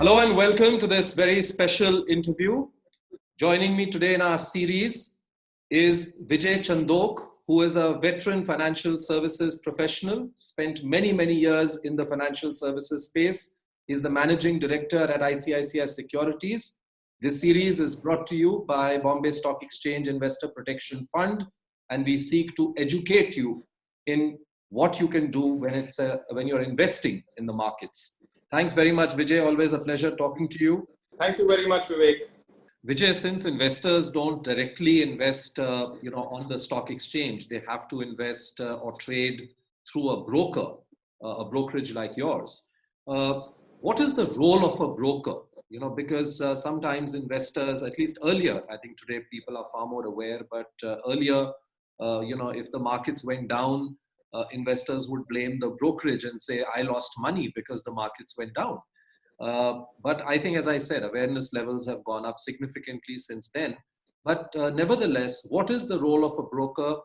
Hello and welcome to this very special interview. Joining me today in our series is Vijay Chandok, who is a veteran financial services professional, spent many years in the financial services space. He's the managing director at ICICI Securities. This series is brought to you by Bombay Stock Exchange Investor Protection Fund, and we seek to educate you in what you can do when you're investing in the markets. Thanks very much, Vijay. Always a pleasure talking to you. Thank you very much, Vivek. Vijay, since investors don't directly invest, on the stock exchange, they have to invest or trade through a broker, a brokerage like yours. What is the role of a broker? Because sometimes investors, at least earlier, I think today people are far more aware, but earlier, if the markets went down, investors would blame the brokerage and say, I lost money because the markets went down. But I think, as I said, awareness levels have gone up significantly since then. But nevertheless, what is the role of a broker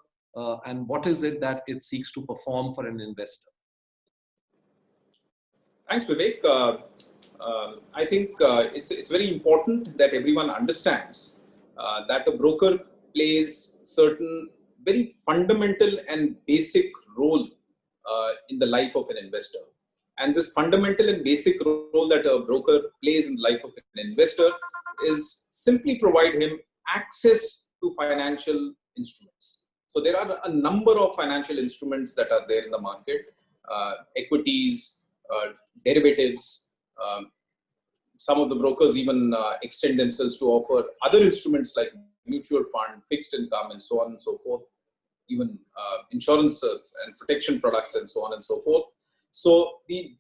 and what is it that it seeks to perform for an investor? Thanks, Vivek. I think it's very important that everyone understands that a broker plays certain very fundamental and basic role in the life of an investor. And this fundamental and basic role that a broker plays in the life of an investor is simply provide him access to financial instruments. So there are a number of financial instruments that are there in the market, equities, derivatives. Some of the brokers even extend themselves to offer other instruments like mutual fund, fixed income, and so on and so forth, even insurance and protection products, and so on and so forth. So the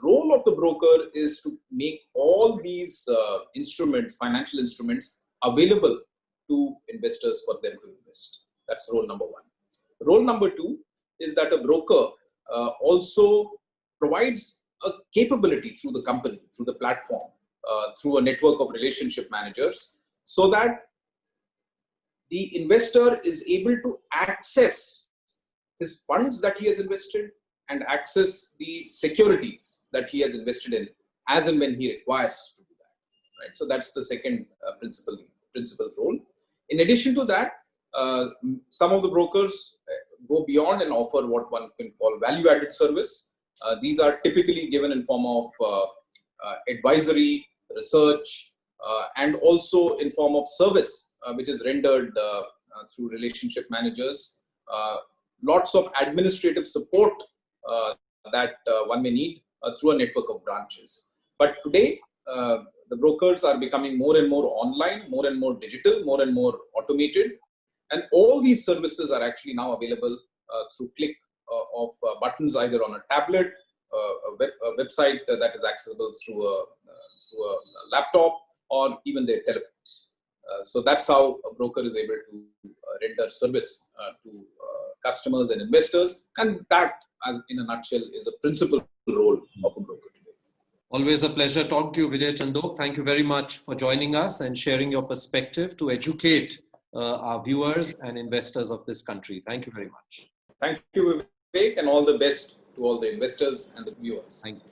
role of the broker is to make all these instruments, financial instruments, available to investors for them to invest. That's role number one. Role number two is that a broker also provides a capability through the company, through the platform, through a network of relationship managers, so that the investor is able to access his funds that he has invested and access the securities that he has invested in as and when he requires to do that. Right? So that's the second principal role. In addition to that, some of the brokers go beyond and offer what one can call value-added service. These are typically given in form of advisory, research, and also in form of service, which is rendered through relationship managers. Lots of administrative support that one may need through a network of branches. But today, the brokers are becoming more and more online, more and more digital, more and more automated. And all these services are actually now available through click of buttons, either on a tablet, a website that is accessible through a laptop, or even their telephones. So that's how a broker is able to render service to customers and investors. And that, as in a nutshell, is a principal role of a broker today. Always a pleasure talking to you, Vijay Chandok. Thank you very much for joining us and sharing your perspective to educate our viewers and investors of this country. Thank you very much. Thank you, Vivek, and all the best to all the investors and the viewers. Thank you.